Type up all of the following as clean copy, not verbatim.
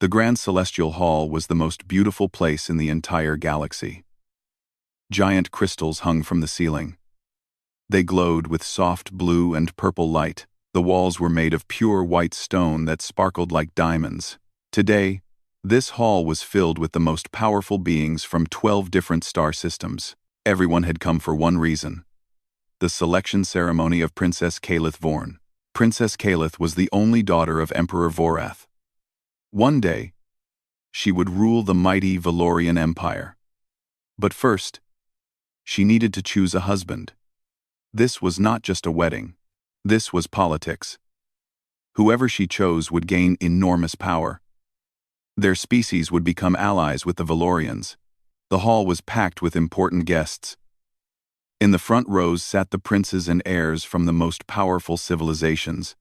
The Grand Celestial Hall was the most beautiful place in the entire galaxy. Giant crystals hung from the ceiling. They glowed with soft blue and purple light. The walls were made of pure white stone that sparkled like diamonds. Today, this hall was filled with the most powerful beings from 12 different star systems. Everyone had come for one reason: the selection ceremony of Princess Kalith Vorn. Princess Kalith was the only daughter of Emperor Vorath. One day, she would rule the mighty Valorian Empire. But first, she needed to choose a husband. This was not just a wedding. This was politics. Whoever she chose would gain enormous power. Their species would become allies with the Valorians. The hall was packed with important guests. In the front rows sat the princes and heirs from the most powerful civilizations.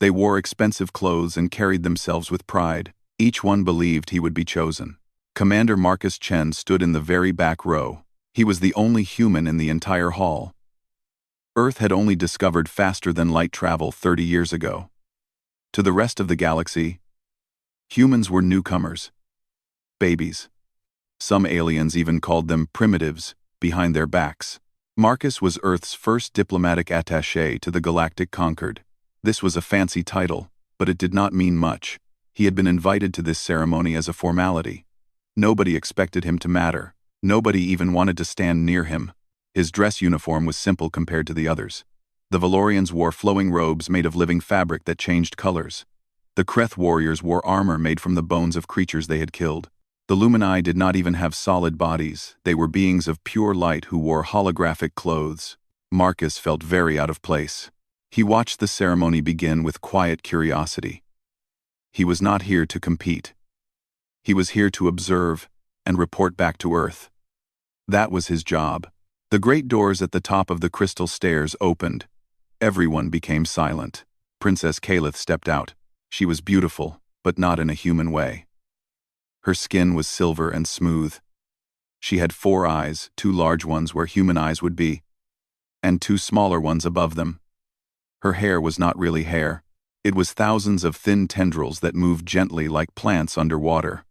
They wore expensive clothes and carried themselves with pride. Each one believed he would be chosen. Commander Marcus Chen stood in the very back row. He was the only human in the entire hall. Earth had only discovered faster-than-light travel 30 years ago. To the rest of the galaxy, humans were newcomers, babies. Some aliens even called them primitives behind their backs. Marcus was Earth's first diplomatic attaché to the Galactic Concord. This was a fancy title, but it did not mean much. He had been invited to this ceremony as a formality. Nobody expected him to matter. Nobody even wanted to stand near him. His dress uniform was simple compared to the others. The Valorians wore flowing robes made of living fabric that changed colors. The Kreth warriors wore armor made from the bones of creatures they had killed. The Lumini did not even have solid bodies. They were beings of pure light who wore holographic clothes. Marcus felt very out of place. He watched the ceremony begin with quiet curiosity. He was not here to compete. He was here to observe and report back to Earth. That was his job. The great doors at the top of the crystal stairs opened. Everyone became silent. Princess Kalith stepped out. She was beautiful, but not in a human way. Her skin was silver and smooth. She had 4 eyes, 2 large ones where human eyes would be, and 2 smaller ones above them. Her hair was not really hair. It was thousands of thin tendrils that moved gently like plants underwater.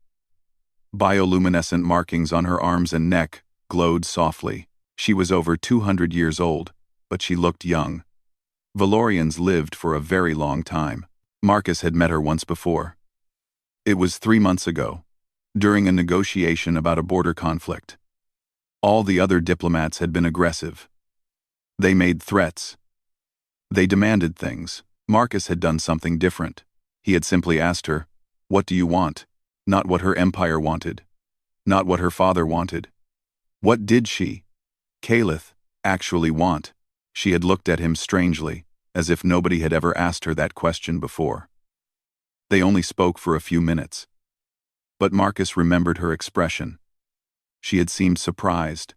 Bioluminescent markings on her arms and neck glowed softly. She was over 200 years old, but she looked young. Valorians lived for a very long time. Marcus had met her once before. It was 3 months ago, during a negotiation about a border conflict. All the other diplomats had been aggressive. They made threats. They demanded things. Marcus had done something different. He had simply asked her, "What do you want?" Not what her empire wanted. Not what her father wanted. What did she, Kalith, actually want? She had looked at him strangely, as if nobody had ever asked her that question before. They only spoke for a few minutes. But Marcus remembered her expression. She had seemed surprised,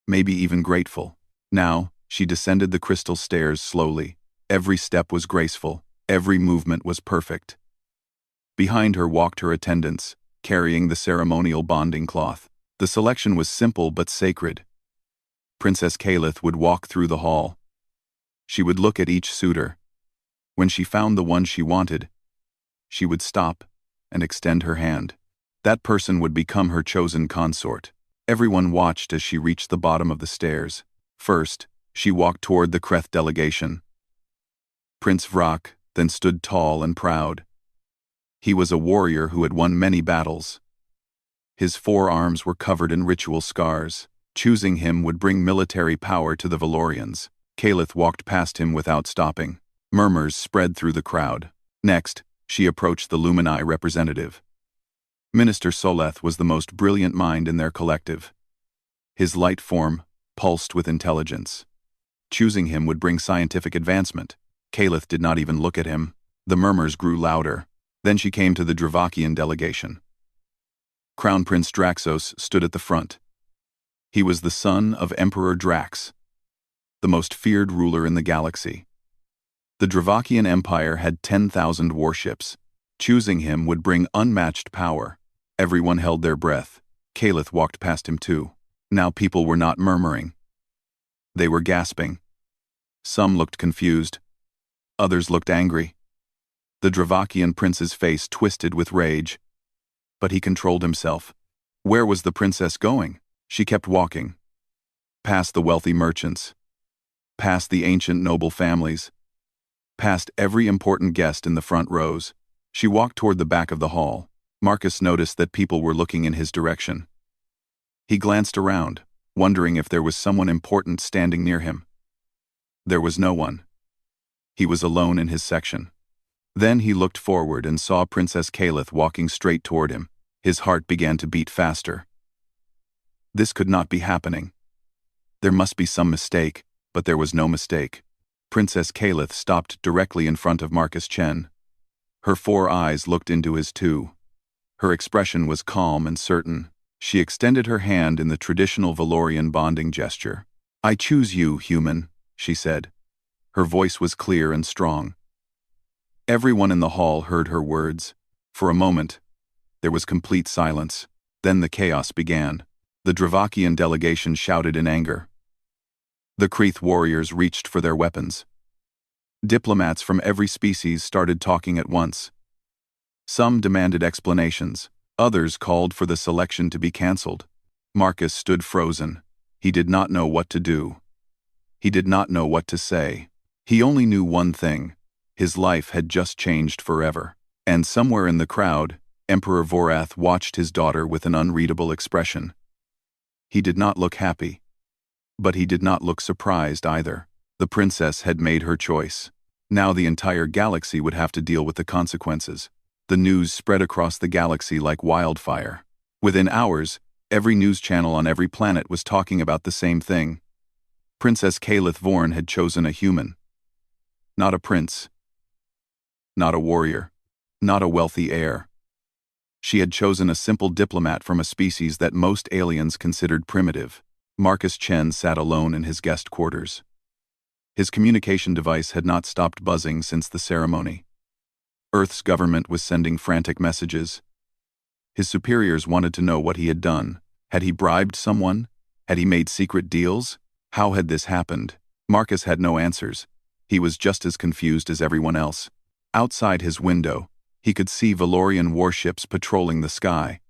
maybe even grateful. Now, she descended the crystal stairs slowly. Every step was graceful. Every movement was perfect. Behind her walked her attendants, carrying the ceremonial bonding cloth. The selection was simple but sacred. Princess Kalith would walk through the hall. She would look at each suitor. When she found the one she wanted, she would stop and extend her hand. That person would become her chosen consort. Everyone watched as she reached the bottom of the stairs. First, she walked toward the Kreth delegation. Prince Vrak then stood tall and proud. He was a warrior who had won many battles. His forearms were covered in ritual scars. Choosing him would bring military power to the Valorians. Kalith walked past him without stopping. Murmurs spread through the crowd. Next, she approached the Lumini representative. Minister Soleth was the most brilliant mind in their collective. His light form pulsed with intelligence. Choosing him would bring scientific advancement. Kalith did not even look at him. The murmurs grew louder. Then she came to the Dravakian delegation. Crown Prince Draxos stood at the front. He was the son of Emperor Drax, the most feared ruler in the galaxy. The Dravakian Empire had 10,000 warships. Choosing him would bring unmatched power. Everyone held their breath. Kalith walked past him too. Now people were not murmuring. They were gasping. Some looked confused. Others looked angry. The Dravakian prince's face twisted with rage, but he controlled himself. Where was the princess going? She kept walking. Past the wealthy merchants. Past the ancient noble families. Past every important guest in the front rows. She walked toward the back of the hall. Marcus noticed that people were looking in his direction. He glanced around, wondering if there was someone important standing near him. There was no one. He was alone in his section. Then he looked forward and saw Princess Kalith walking straight toward him. His heart began to beat faster. This could not be happening. There must be some mistake, but there was no mistake. Princess Kalith stopped directly in front of Marcus Chen. Her 4 eyes looked into his 2. Her expression was calm and certain. She extended her hand in the traditional Valorian bonding gesture. "I choose you, human," she said. Her voice was clear and strong. Everyone in the hall heard her words. For a moment, there was complete silence. Then the chaos began. The Dravakian delegation shouted in anger. The Kreeth warriors reached for their weapons. Diplomats from every species started talking at once. Some demanded explanations. Others called for the selection to be cancelled. Marcus stood frozen. He did not know what to do. He did not know what to say. He only knew one thing. His life had just changed forever. And somewhere in the crowd, Emperor Vorath watched his daughter with an unreadable expression. He did not look happy. But he did not look surprised either. The princess had made her choice. Now the entire galaxy would have to deal with the consequences. The news spread across the galaxy like wildfire. Within hours, every news channel on every planet was talking about the same thing. Princess Kalith Vorn had chosen a human. Not a prince. Not a warrior. Not a wealthy heir. She had chosen a simple diplomat from a species that most aliens considered primitive. Marcus Chen sat alone in his guest quarters. His communication device had not stopped buzzing since the ceremony. Earth's government was sending frantic messages. His superiors wanted to know what he had done. Had he bribed someone? Had he made secret deals? How had this happened? Marcus had no answers. He was just as confused as everyone else. Outside his window, he could see Valorian warships patrolling the sky.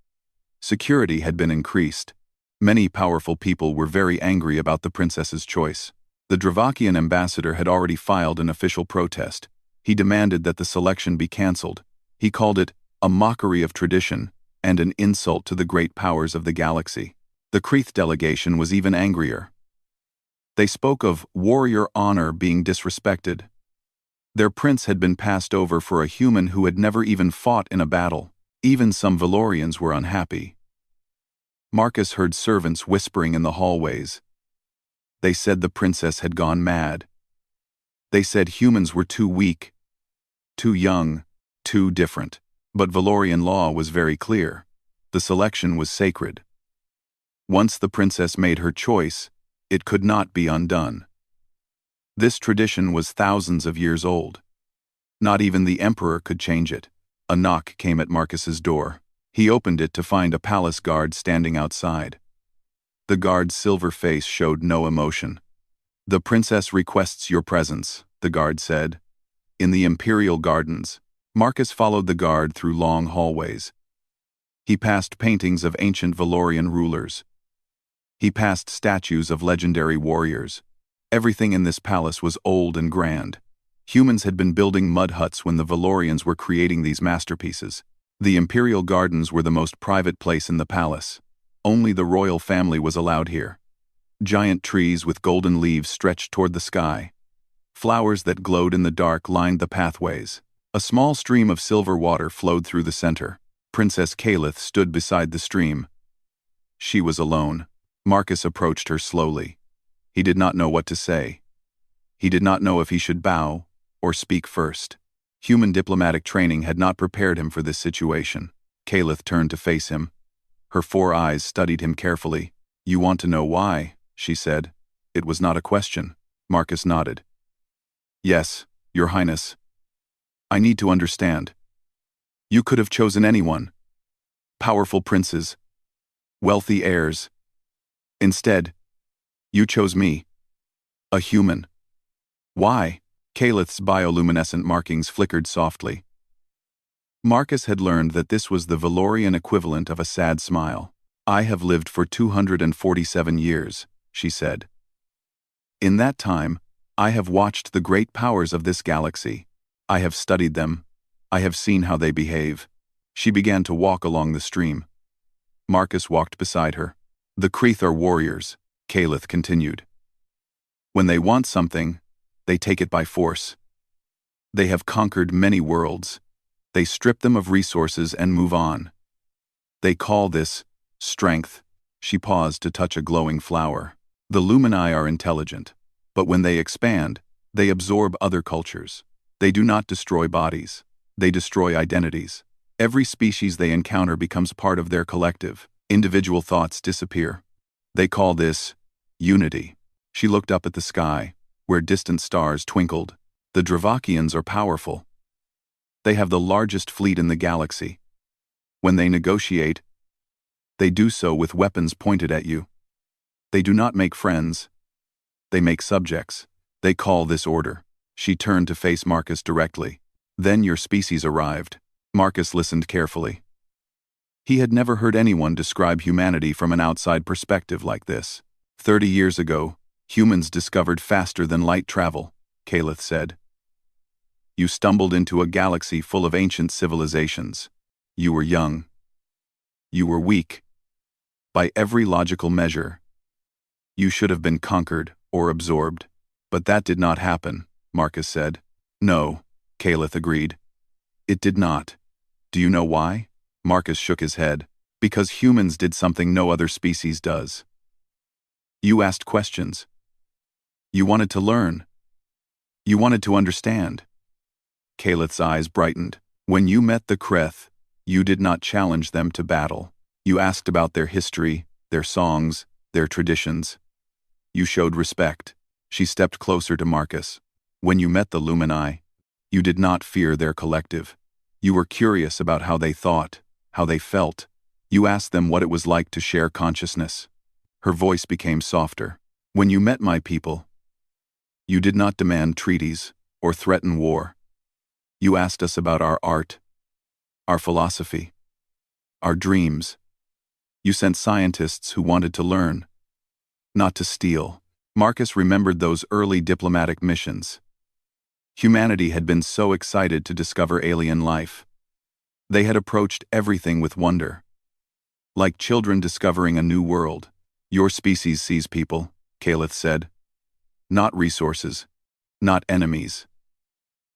Security had been increased. Many powerful people were very angry about the princess's choice. The Dravakian ambassador had already filed an official protest. He demanded that the selection be cancelled. He called it a mockery of tradition and an insult to the great powers of the galaxy. The Kreeth delegation was even angrier. They spoke of warrior honor being disrespected. Their prince had been passed over for a human who had never even fought in a battle. Even some Valorians were unhappy. Marcus heard servants whispering in the hallways. They said the princess had gone mad. They said humans were too weak, too young, too different. But Valorian law was very clear. The selection was sacred. Once the princess made her choice, it could not be undone. This tradition was thousands of years old. Not even the emperor could change it. A knock came at Marcus's door. He opened it to find a palace guard standing outside. The guard's silver face showed no emotion. "The princess requests your presence," the guard said. In the imperial gardens, Marcus followed the guard through long hallways. He passed paintings of ancient Valorian rulers. He passed statues of legendary warriors. Everything in this palace was old and grand. Humans had been building mud huts when the Valorians were creating these masterpieces. The imperial gardens were the most private place in the palace. Only the royal family was allowed here. Giant trees with golden leaves stretched toward the sky. Flowers that glowed in the dark lined the pathways. A small stream of silver water flowed through the center. Princess Kalith stood beside the stream. She was alone. Marcus approached her slowly. He did not know what to say. He did not know if he should bow or speak first. Human diplomatic training had not prepared him for this situation. Kalith turned to face him. Her 4 eyes studied him carefully. "You want to know why?" she said. It was not a question. Marcus nodded. "Yes, Your Highness. I need to understand. You could have chosen anyone. Powerful princes. Wealthy heirs. Instead, you chose me. A human. Why?" Kalith's bioluminescent markings flickered softly. Marcus had learned that this was the Valorian equivalent of a sad smile. "I have lived for 247 years," she said. "In that time, I have watched the great powers of this galaxy. I have studied them. I have seen how they behave." She began to walk along the stream. Marcus walked beside her. "The Kreeth are warriors," Calith continued. "When they want something, they take it by force. They have conquered many worlds. They strip them of resources and move on. They call this strength." She paused to touch a glowing flower. "The Lumini are intelligent, but when they expand, they absorb other cultures. They do not destroy bodies. They destroy identities. Every species they encounter becomes part of their collective. Individual thoughts disappear. They call this unity." She looked up at the sky, where distant stars twinkled. "The Dravakians are powerful. They have the largest fleet in the galaxy. When they negotiate, they do so with weapons pointed at you. They do not make friends. They make subjects. They call this order." She turned to face Marcus directly. "Then your species arrived." Marcus listened carefully. He had never heard anyone describe humanity from an outside perspective like this. 30 years ago, humans discovered faster than light travel," Calith said. "You stumbled into a galaxy full of ancient civilizations. You were young. You were weak. By every logical measure, you should have been conquered or absorbed. But that did not happen," Marcus said. "No," Calith agreed. "It did not. Do you know why?" Marcus shook his head. "Because humans did something no other species does. You asked questions. You wanted to learn. You wanted to understand." Calith's eyes brightened. "When you met the Kreeth, you did not challenge them to battle. You asked about their history, their songs, their traditions. You showed respect." She stepped closer to Marcus. "When you met the Lumini, you did not fear their collective. You were curious about how they thought, how they felt. You asked them what it was like to share consciousness." Her voice became softer. "When you met my people, you did not demand treaties or threaten war. You asked us about our art, our philosophy, our dreams. You sent scientists who wanted to learn, not to steal." Marcus remembered those early diplomatic missions. Humanity had been so excited to discover alien life. They had approached everything with wonder. Like children discovering a new world. "Your species sees people," Calith said. "Not resources, not enemies,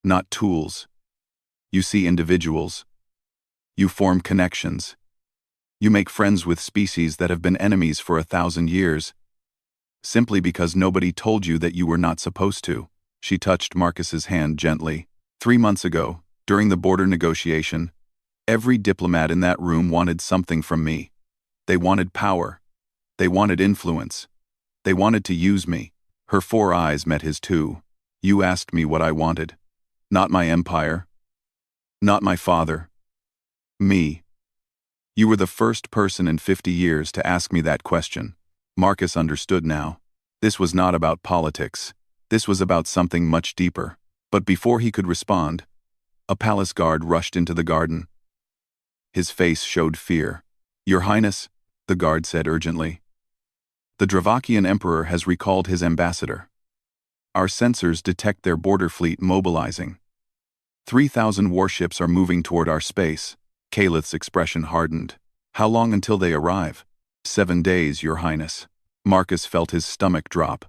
not tools. You see individuals. You form connections. You make friends with species that have been enemies for 1,000 years, simply because nobody told you that you were not supposed to." She touched Marcus's hand gently. 3 months ago, during the border negotiation, every diplomat in that room wanted something from me. They wanted power. They wanted influence. They wanted to use me. Her 4 eyes met his 2. "You asked me what I wanted. Not my empire. Not my father. Me. You were the first person in 50 years to ask me that question." Marcus understood now. This was not about politics. This was about something much deeper. But before he could respond, a palace guard rushed into the garden. His face showed fear. "Your Highness," the guard said urgently. "The Dravakian Emperor has recalled his ambassador. Our sensors detect their border fleet mobilizing. 3,000 warships are moving toward our space." Calith's expression hardened. "How long until they arrive?" 7 days, Your Highness." Marcus felt his stomach drop.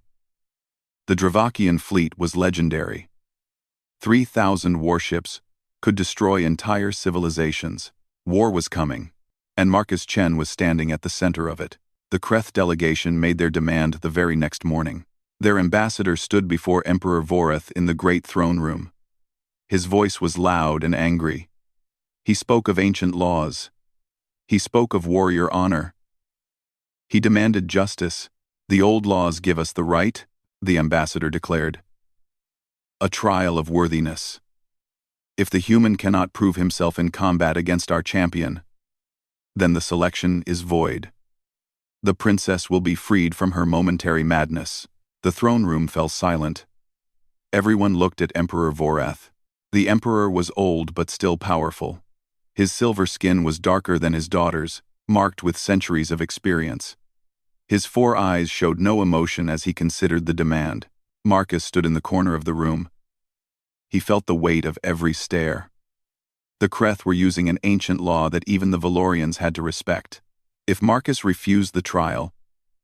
The Dravakian fleet was legendary. 3,000 warships could destroy entire civilizations. War was coming, and Marcus Chen was standing at the center of it. The Kreeth delegation made their demand the very next morning. Their ambassador stood before Emperor Voreth in the great throne room. His voice was loud and angry. He spoke of ancient laws. He spoke of warrior honor. He demanded justice. "The old laws give us the right," the ambassador declared. "A trial of worthiness. If the human cannot prove himself in combat against our champion, then the selection is void. The princess will be freed from her momentary madness." The throne room fell silent. Everyone looked at Emperor Voreth. The emperor was old but still powerful. His silver skin was darker than his daughter's, marked with centuries of experience. His 4 eyes showed no emotion as he considered the demand. Marcus stood in the corner of the room. He felt the weight of every stare. The Kreth were using an ancient law that even the Valorians had to respect. If Marcus refused the trial,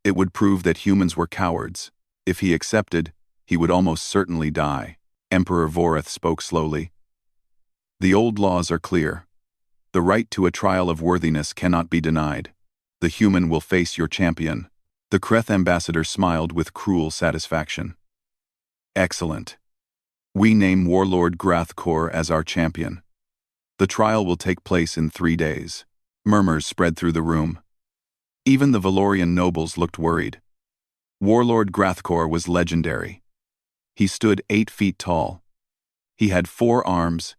it would prove that humans were cowards. If he accepted, he would almost certainly die. Emperor Voreth spoke slowly. The old laws are clear. The right to a trial of worthiness cannot be denied. The human will face your champion. The Kreth ambassador smiled with cruel satisfaction. Excellent. We name Warlord Grathkor as our champion. The trial will take place in 3 days. Murmurs spread through the room. Even the Valorian nobles looked worried. Warlord Grathkor was legendary. He stood 8 feet tall. He had 4 arms,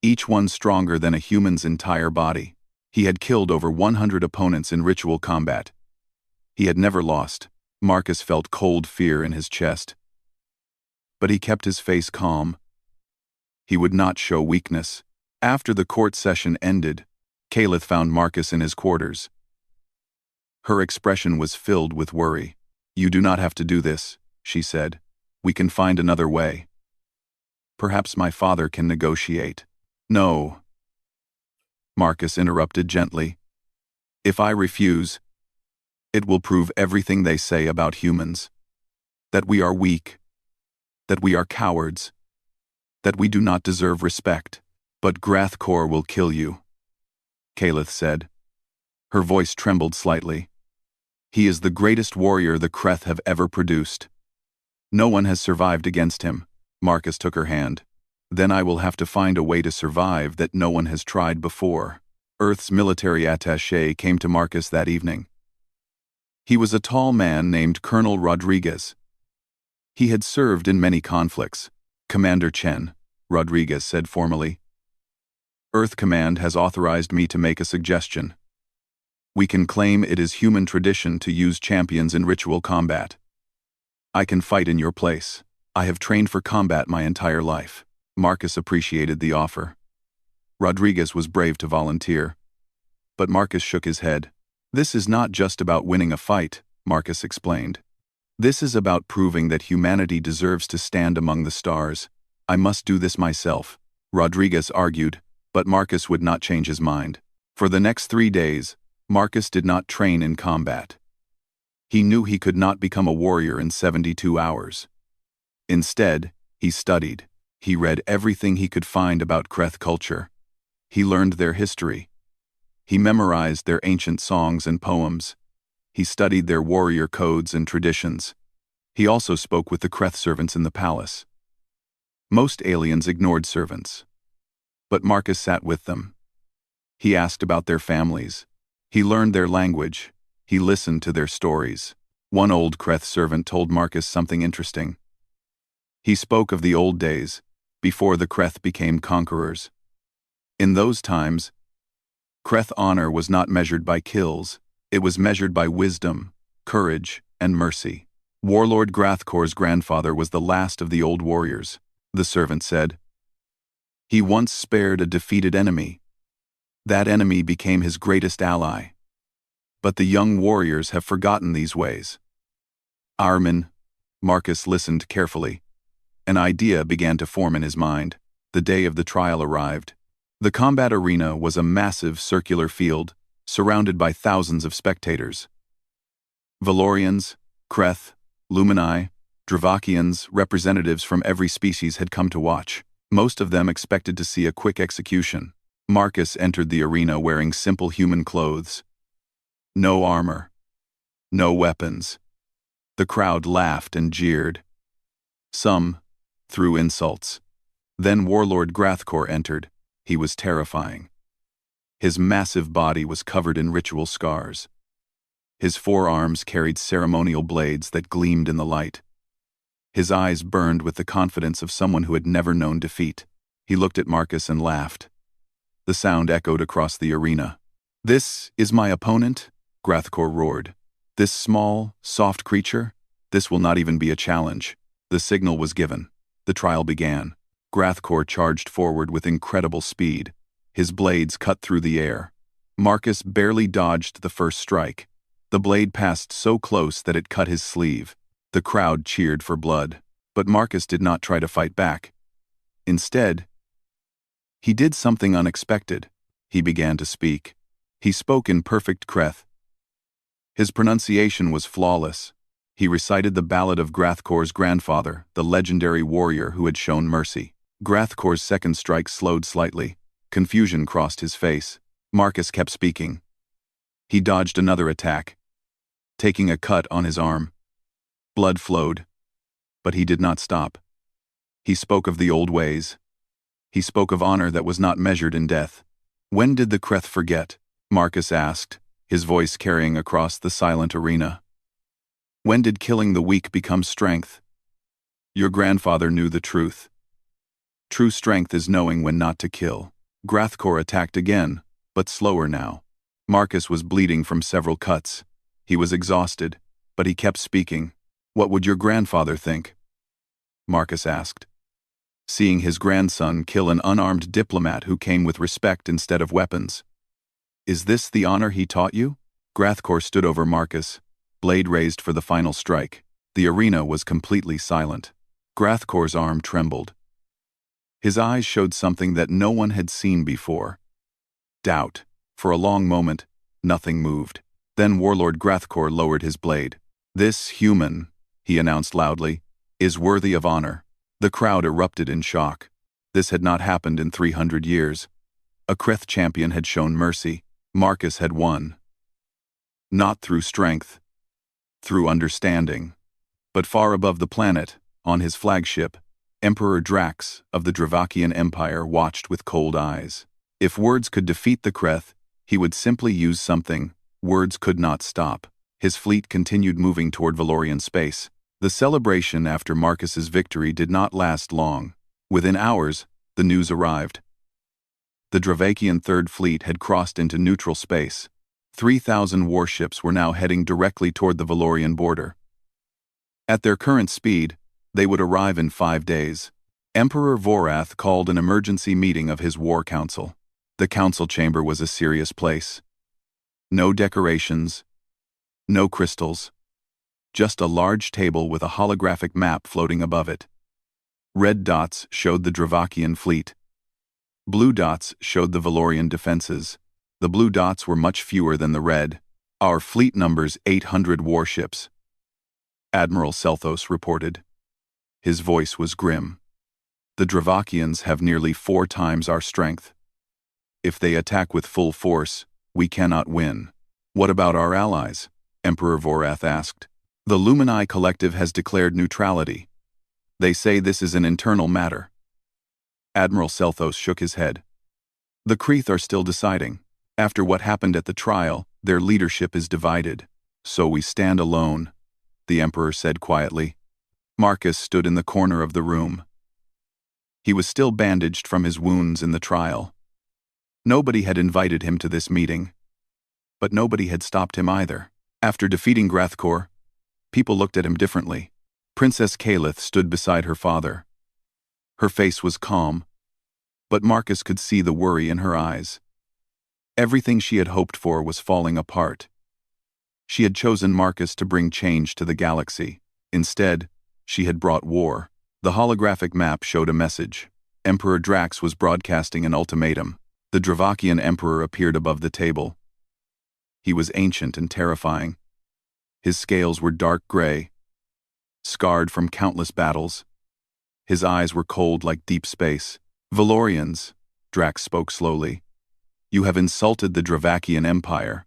each one stronger than a human's entire body. He had killed over 100 opponents in ritual combat. He had never lost. Marcus felt cold fear in his chest. But he kept his face calm. He would not show weakness. After the court session ended, Kalith found Marcus in his quarters. Her expression was filled with worry. "You do not have to do this," she said. "We can find another way. Perhaps my father can negotiate." "No," Marcus interrupted gently. "If I refuse, it will prove everything they say about humans. That we are weak, that we are cowards, that we do not deserve respect. But Grathkor will kill you," Kalith said. Her voice trembled slightly. "He is the greatest warrior the Kreth have ever produced. No one has survived against him." Marcus took her hand. "Then I will have to find a way to survive that no one has tried before." Earth's military attaché came to Marcus that evening. He was a tall man named Colonel Rodriguez. He had served in many conflicts. "Commander Chen," Rodriguez said formally, "Earth Command has authorized me to make a suggestion. We can claim it is human tradition to use champions in ritual combat. I can fight in your place. I have trained for combat my entire life." Marcus appreciated the offer. Rodriguez was brave to volunteer. But Marcus shook his head. "This is not just about winning a fight," Marcus explained. "This is about proving that humanity deserves to stand among the stars. I must do this myself," Rodriguez argued, but Marcus would not change his mind. For the next 3 days, Marcus did not train in combat. He knew he could not become a warrior in 72 hours. Instead, he studied. He read everything he could find about Kreth culture. He learned their history. He memorized their ancient songs and poems. He studied their warrior codes and traditions. He also spoke with the Kreth servants in the palace. Most aliens ignored servants. But Marcus sat with them. He asked about their families. He learned their language. He listened to their stories. One old Kreth servant told Marcus something interesting. He spoke of the old days, before the Kreth became conquerors. In those times, Kreth honor was not measured by kills, it was measured by wisdom, courage, and mercy. Warlord Grathkor's grandfather was the last of the old warriors, the servant said. He once spared a defeated enemy. That enemy became his greatest ally. But the young warriors have forgotten these ways. Armin, Marcus listened carefully. An idea began to form in his mind. The day of the trial arrived. The combat arena was a massive circular field, surrounded by thousands of spectators. Valorians, Kreth, Lumini, Dravakians, representatives from every species had come to watch. Most of them expected to see a quick execution. Marcus entered the arena wearing simple human clothes. No armor. No weapons. The crowd laughed and jeered. Some threw insults. Then Warlord Grathkor entered. He was terrifying. His massive body was covered in ritual scars. His forearms carried ceremonial blades that gleamed in the light. His eyes burned with the confidence of someone who had never known defeat. He looked at Marcus and laughed. The sound echoed across the arena. "This is my opponent?" Grathkor roared. "This small, soft creature? This will not even be a challenge." The signal was given. The trial began. Grathkor charged forward with incredible speed. His blades cut through the air. Marcus barely dodged the first strike. The blade passed so close that it cut his sleeve. The crowd cheered for blood, but Marcus did not try to fight back. Instead, he did something unexpected. He began to speak. He spoke in perfect Creth. His pronunciation was flawless. He recited the ballad of Grathcor's grandfather, the legendary warrior who had shown mercy. Grathcor's second strike slowed slightly. Confusion crossed his face. Marcus kept speaking. He dodged another attack, taking a cut on his arm. Blood flowed, but he did not stop. He spoke of the old ways. He spoke of honor that was not measured in death. When did the Creth forget? Marcus asked, his voice carrying across the silent arena. When did killing the weak become strength? Your grandfather knew the truth. True strength is knowing when not to kill. Grathcor attacked again, but slower now. Marcus was bleeding from several cuts. He was exhausted, but he kept speaking. What would your grandfather think? Marcus asked. Seeing his grandson kill an unarmed diplomat who came with respect instead of weapons. Is this the honor he taught you? Grathcor stood over Marcus, blade raised for the final strike. The arena was completely silent. Grathcor's arm trembled. His eyes showed something that no one had seen before. Doubt. For a long moment, nothing moved. Then Warlord Grathcor lowered his blade. This human, he announced loudly, is worthy of honor. The crowd erupted in shock. This had not happened in 300 years. A Creth champion had shown mercy. Marcus had won. Not through strength, through understanding. But far above the planet, on his flagship, Emperor Drax of the Dravakian Empire watched with cold eyes. If words could defeat the Creth, he would simply use something words could not stop. His fleet continued moving toward Valorian space. The celebration after Marcus's victory did not last long. Within hours, the news arrived. The Dravakian Third Fleet had crossed into neutral space. 3,000 warships were now heading directly toward the Valorian border. At their current speed, they would arrive in 5 days. Emperor Vorath called an emergency meeting of his war council. The council chamber was a serious place. No decorations, no crystals. Just a large table with a holographic map floating above it. Red dots showed the Dravakian fleet. Blue dots showed the Valorian defenses. The blue dots were much fewer than the red. Our fleet numbers 800 warships, Admiral Selthos reported. His voice was grim. The Dravakians have nearly 4 times our strength. If they attack with full force, we cannot win. What about our allies? Emperor Vorath asked. The Lumini Collective has declared neutrality. They say this is an internal matter. Admiral Selthos shook his head. The Creth are still deciding. After what happened at the trial, their leadership is divided. So we stand alone, the Emperor said quietly. Marcus stood in the corner of the room. He was still bandaged from his wounds in the trial. Nobody had invited him to this meeting. But nobody had stopped him either. After defeating Grathcor, people looked at him differently. Princess Kalith stood beside her father. Her face was calm, but Marcus could see the worry in her eyes. Everything she had hoped for was falling apart. She had chosen Marcus to bring change to the galaxy. Instead, she had brought war. The holographic map showed a message. Emperor Drax was broadcasting an ultimatum. The Dravakian Emperor appeared above the table. He was ancient and terrifying. His scales were dark gray, scarred from countless battles. His eyes were cold like deep space. Valorians, Drax spoke slowly. You have insulted the Dravakian Empire.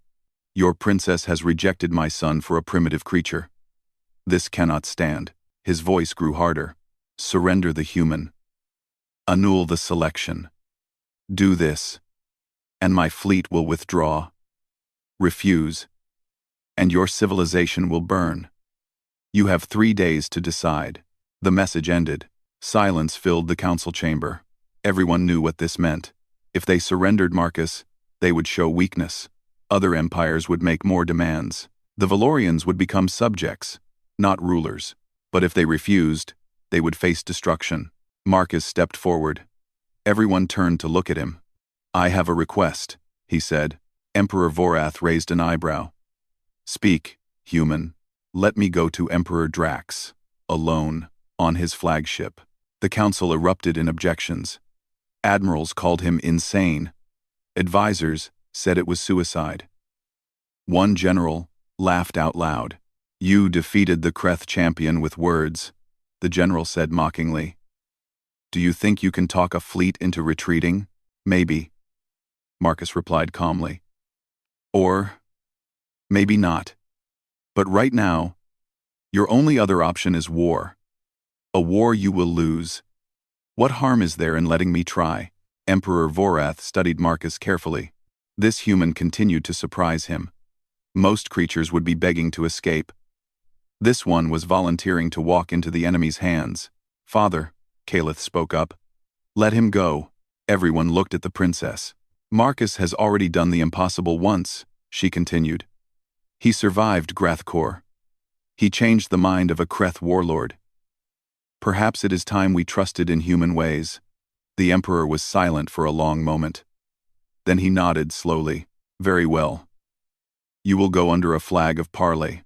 Your princess has rejected my son for a primitive creature. This cannot stand. His voice grew harder. Surrender the human. Annul the selection. Do this, and my fleet will withdraw. Refuse, and your civilization will burn. You have 3 days to decide. The message ended. Silence filled the council chamber. Everyone knew what this meant. If they surrendered Marcus, they would show weakness. Other empires would make more demands. The Valorians would become subjects, not rulers. But if they refused, they would face destruction. Marcus stepped forward. Everyone turned to look at him. I have a request, he said. Emperor Vorath raised an eyebrow. Speak, human. Let me go to Emperor Drax, alone, on his flagship. The council erupted in objections. Admirals called him insane. Advisors said it was suicide. One general laughed out loud. You defeated the Kreth champion with words, the general said mockingly. Do you think you can talk a fleet into retreating? Maybe, Marcus replied calmly. Or maybe not. But right now, your only other option is war. A war you will lose. What harm is there in letting me try? Emperor Vorath studied Marcus carefully. This human continued to surprise him. Most creatures would be begging to escape. This one was volunteering to walk into the enemy's hands. Father, Calith spoke up. Let him go. Everyone looked at the princess. Marcus has already done the impossible once, she continued. He survived Grathkor. He changed the mind of a Kreth warlord. Perhaps it is time we trusted in human ways. The Emperor was silent for a long moment. Then he nodded slowly. Very well. You will go under a flag of parley.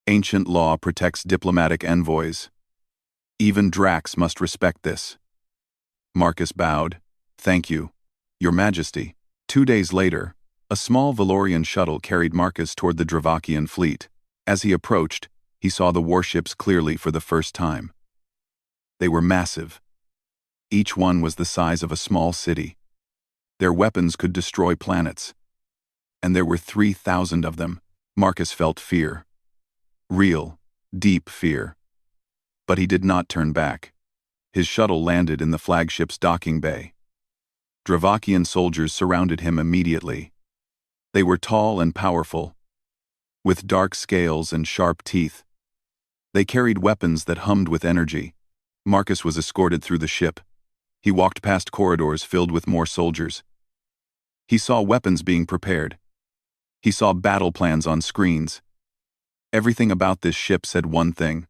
Ancient law protects diplomatic envoys. Even Drax must respect this. Marcus bowed. Thank you, Your Majesty. 2 days later, a small Valorian shuttle carried Marcus toward the Dravakian fleet. As he approached, he saw the warships clearly for the first time. They were massive. Each one was the size of a small city. Their weapons could destroy planets. And there were 3,000 of them. Marcus felt fear. Real, deep fear. But he did not turn back. His shuttle landed in the flagship's docking bay. Dravakian soldiers surrounded him immediately. They were tall and powerful, with dark scales and sharp teeth. They carried weapons that hummed with energy. Marcus was escorted through the ship. He walked past corridors filled with more soldiers. He saw weapons being prepared. He saw battle plans on screens. Everything about this ship said one thing: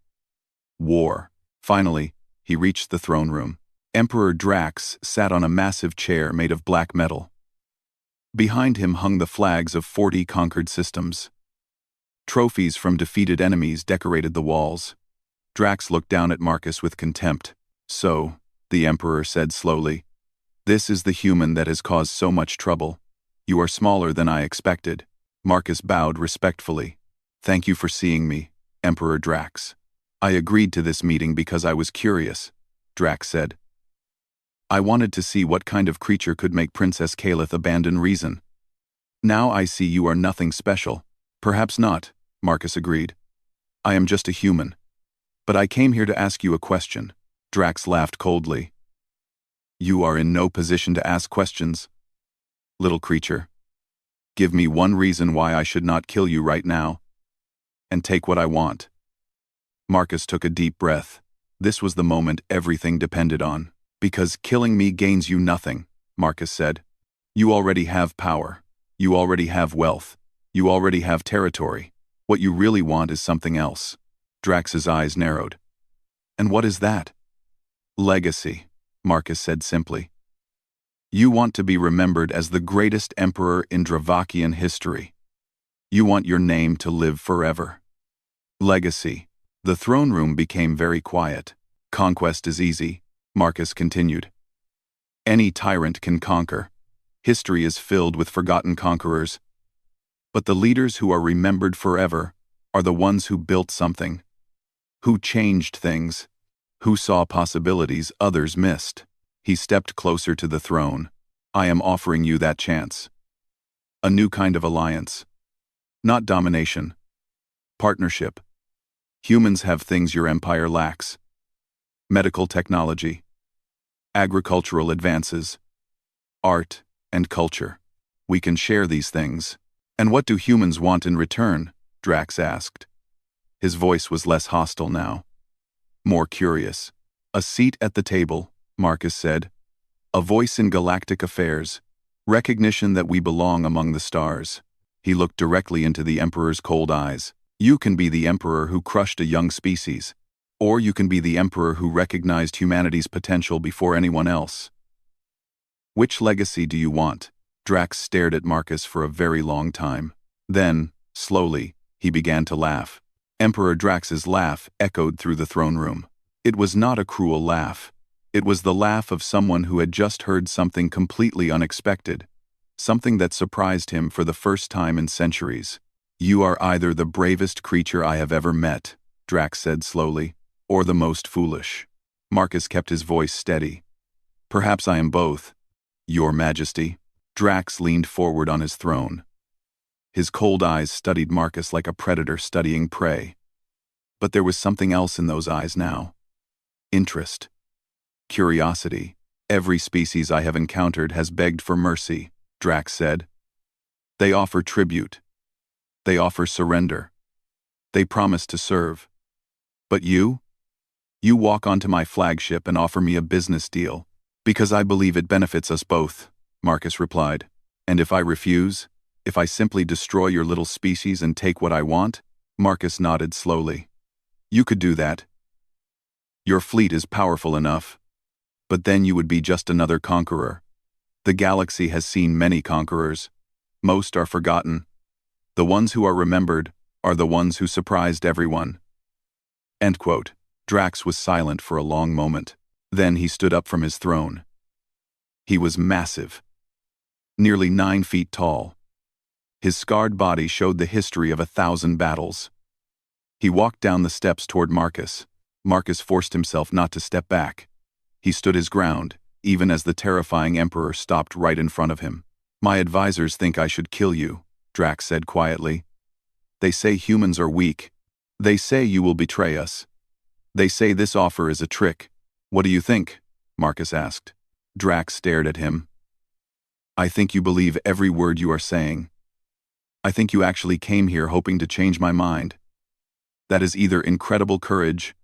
war. Finally, he reached the throne room. Emperor Drax sat on a massive chair made of black metal. Behind him hung the flags of 40 conquered systems. Trophies from defeated enemies decorated the walls. Drax looked down at Marcus with contempt. So, the Emperor said slowly, this is the human that has caused so much trouble. You are smaller than I expected. Marcus bowed respectfully. Thank you for seeing me, Emperor Drax. I agreed to this meeting because I was curious, Drax said. I wanted to see what kind of creature could make Princess Calith abandon reason. Now I see you are nothing special. Perhaps not, Marcus agreed. I am just a human. But I came here to ask you a question. Drax laughed coldly. You are in no position to ask questions. Little creature. Give me one reason why I should not kill you right now. And take what I want. Marcus took a deep breath. This was the moment everything depended on. Because killing me gains you nothing, Marcus said. You already have power. You already have wealth. You already have territory. What you really want is something else. Drax's eyes narrowed. And what is that? Legacy, Marcus said simply. You want to be remembered as the greatest emperor in Dravakian history. You want your name to live forever. Legacy. The throne room became very quiet. Conquest is easy, Marcus continued. Any tyrant can conquer. History is filled with forgotten conquerors. But the leaders who are remembered forever are the ones who built something, who changed things, who saw possibilities others missed. He stepped closer to the throne. I am offering you that chance. A new kind of alliance. Not domination. Partnership. Humans have things your empire lacks. Medical technology. Agricultural advances. Art and culture. We can share these things. And what do humans want in return? Drax asked. His voice was less hostile now. More curious. A seat at the table, Marcus said. A voice in galactic affairs. Recognition that we belong among the stars. He looked directly into the Emperor's cold eyes. You can be the Emperor who crushed a young species. Or you can be the Emperor who recognized humanity's potential before anyone else. Which legacy do you want? Drax stared at Marcus for a very long time. Then, slowly, he began to laugh. Emperor Drax's laugh echoed through the throne room. It was not a cruel laugh. It was the laugh of someone who had just heard something completely unexpected, something that surprised him for the first time in centuries. You are either the bravest creature I have ever met, Drax said slowly, or the most foolish. Marcus kept his voice steady. Perhaps I am both, Your Majesty. Drax leaned forward on his throne. His cold eyes studied Marcus like a predator studying prey. But there was something else in those eyes now. Interest. Curiosity. Every species I have encountered has begged for mercy, Drax said. They offer tribute. They offer surrender. They promise to serve. But you? You walk onto my flagship and offer me a business deal. Because I believe it benefits us both, Marcus replied. And if I refuse? If I simply destroy your little species and take what I want? Marcus nodded slowly. You could do that. Your fleet is powerful enough. But then you would be just another conqueror. The galaxy has seen many conquerors. Most are forgotten. The ones who are remembered are the ones who surprised everyone. End quote. Drax was silent for a long moment. Then he stood up from his throne. He was massive. Nearly 9 feet tall. His scarred body showed the history of 1,000 battles. He walked down the steps toward Marcus. Marcus forced himself not to step back. He stood his ground, even as the terrifying Emperor stopped right in front of him. My advisors think I should kill you, Drax said quietly. They say humans are weak. They say you will betray us. They say this offer is a trick. What do you think? Marcus asked. Drax stared at him. I think you believe every word you are saying. I think you actually came here hoping to change my mind. That is either incredible courage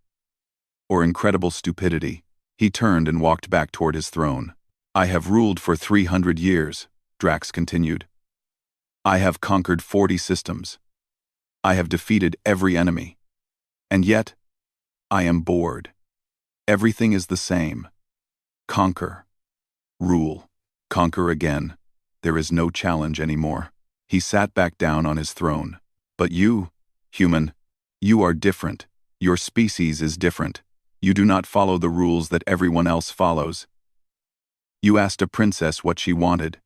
or incredible stupidity. He turned and walked back toward his throne. I have ruled for 300 years, Drax continued. I have conquered 40 systems. I have defeated every enemy. And yet, I am bored. Everything is the same. Conquer. Rule. Conquer again. There is no challenge anymore. He sat back down on his throne. But you, human, you are different. Your species is different. You do not follow the rules that everyone else follows. You asked a princess what she wanted.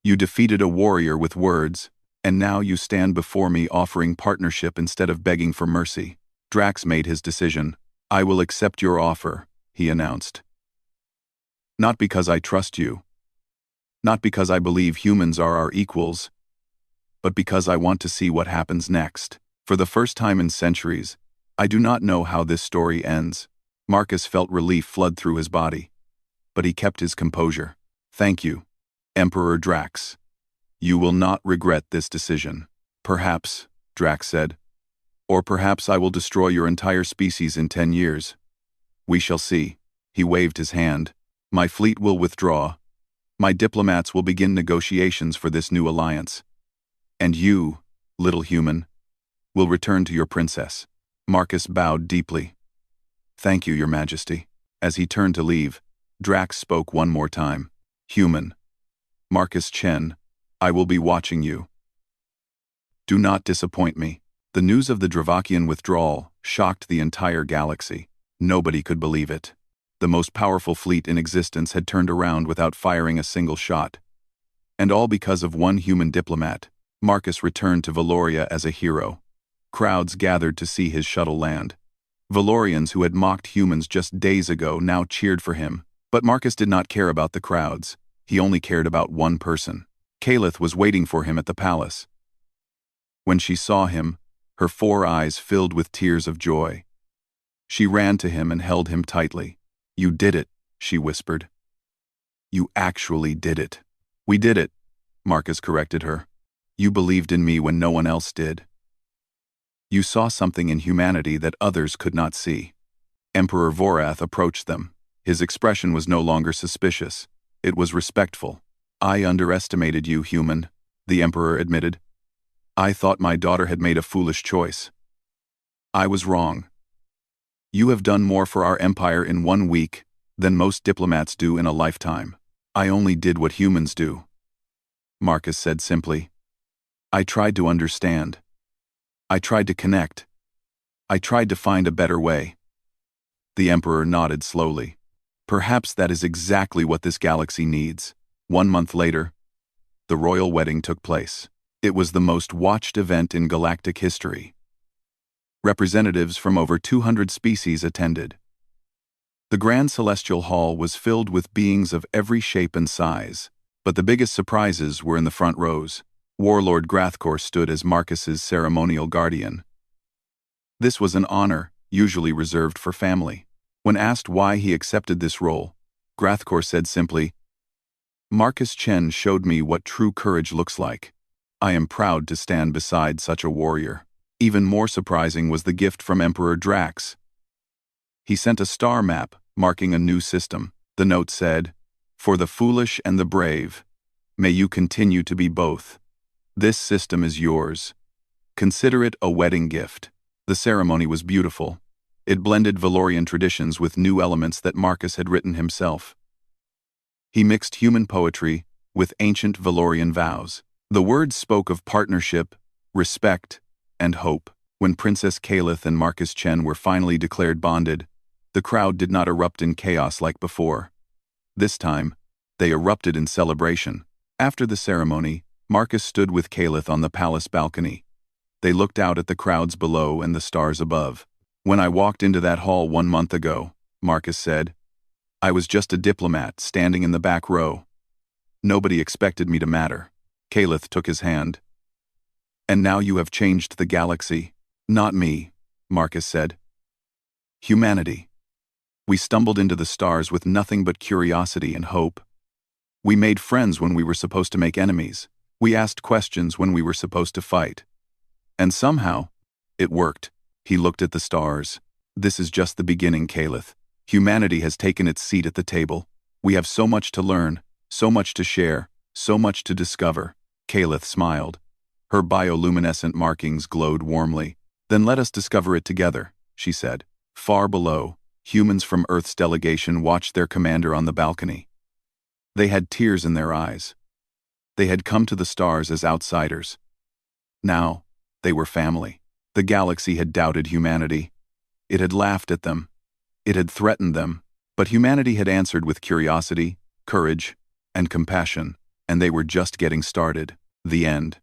You defeated a warrior with words, and now you stand before me offering partnership instead of begging for mercy. Drax made his decision. I will accept your offer, he announced. Not because I trust you. Not because I believe humans are our equals. But because I want to see what happens next. For the first time in centuries, I do not know how this story ends. Marcus felt relief flood through his body. But he kept his composure. Thank you, Emperor Drax. You will not regret this decision. Perhaps, Drax said. Or perhaps I will destroy your entire species in 10 years. We shall see. He waved his hand. My fleet will withdraw. My diplomats will begin negotiations for this new alliance. And you, little human, will return to your princess. Marcus bowed deeply. Thank you, Your Majesty. As he turned to leave, Drax spoke one more time. Human. Marcus Chen, I will be watching you. Do not disappoint me. The news of the Dravakian withdrawal shocked the entire galaxy. Nobody could believe it. The most powerful fleet in existence had turned around without firing a single shot. And all because of one human diplomat. Marcus returned to Valoria as a hero. Crowds gathered to see his shuttle land. Valorians who had mocked humans just days ago now cheered for him. But Marcus did not care about the crowds. He only cared about one person. Kalith was waiting for him at the palace. When she saw him, her 4 eyes filled with tears of joy. She ran to him and held him tightly. You did it, she whispered. You actually did it. We did it, Marcus corrected her. You believed in me when no one else did. You saw something in humanity that others could not see. Emperor Vorath approached them. His expression was no longer suspicious. It was respectful. I underestimated you, human, the Emperor admitted. I thought my daughter had made a foolish choice. I was wrong. You have done more for our empire in 1 week than most diplomats do in a lifetime. I only did what humans do, Marcus said simply. I tried to understand. I tried to connect. I tried to find a better way. The Emperor nodded slowly. Perhaps that is exactly what this galaxy needs. 1 month later, the royal wedding took place. It was the most watched event in galactic history. Representatives from over 200 species attended. The Grand Celestial Hall was filled with beings of every shape and size, but the biggest surprises were in the front rows. Warlord Grathkor stood as Marcus's ceremonial guardian. This was an honor, usually reserved for family. When asked why he accepted this role, Grathkor said simply, Marcus Chen showed me what true courage looks like. I am proud to stand beside such a warrior. Even more surprising was the gift from Emperor Drax. He sent a star map, marking a new system. The note said, For the foolish and the brave, may you continue to be both. This system is yours. Consider it a wedding gift. The ceremony was beautiful. It blended Valorian traditions with new elements that Marcus had written himself. He mixed human poetry with ancient Valorian vows. The words spoke of partnership, respect, and hope. When Princess Kalith and Marcus Chen were finally declared bonded, the crowd did not erupt in chaos like before. This time, they erupted in celebration. After the ceremony, Marcus stood with Kalith on the palace balcony. They looked out at the crowds below and the stars above. When I walked into that hall 1 month ago, Marcus said, I was just a diplomat standing in the back row. Nobody expected me to matter. Kalith took his hand. And now you have changed the galaxy. Not me, Marcus said. Humanity. We stumbled into the stars with nothing but curiosity and hope. We made friends when we were supposed to make enemies. We asked questions when we were supposed to fight. And somehow, it worked. He looked at the stars. This is just the beginning, Kalith. Humanity has taken its seat at the table. We have so much to learn, so much to share, so much to discover. Kalith smiled. Her bioluminescent markings glowed warmly. Then let us discover it together, she said. Far below, humans from Earth's delegation watched their commander on the balcony. They had tears in their eyes. They had come to the stars as outsiders. Now, they were family. The galaxy had doubted humanity. It had laughed at them. It had threatened them. But humanity had answered with curiosity, courage, and compassion, and they were just getting started. The end.